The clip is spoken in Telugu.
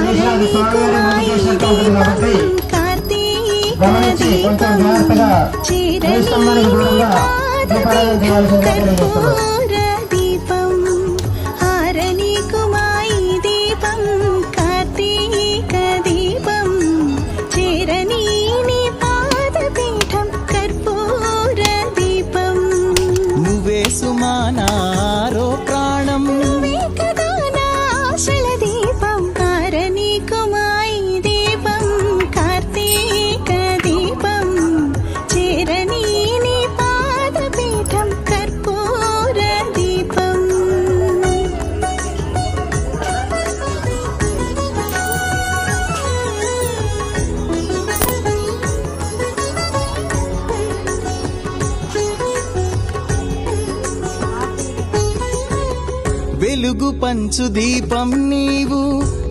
చేసినా అది స్వామివారి ముందు చేసినట్టు ఉంటుంది కాబట్టి గమనించి కొంచెం జాగ్రత్తగా స్తంభానికి దూరంగా దీపారాధన చేయాల్సిందిగా తెలియజేస్తున్నాం. సుమానారో ప్రాణం దీపం కారణీకుమాయి దీపం కార్తీక దీపం చేరణీని పాదపీఠం కర్పూర దీపం. వెలుగు పంచు దీపం నీవు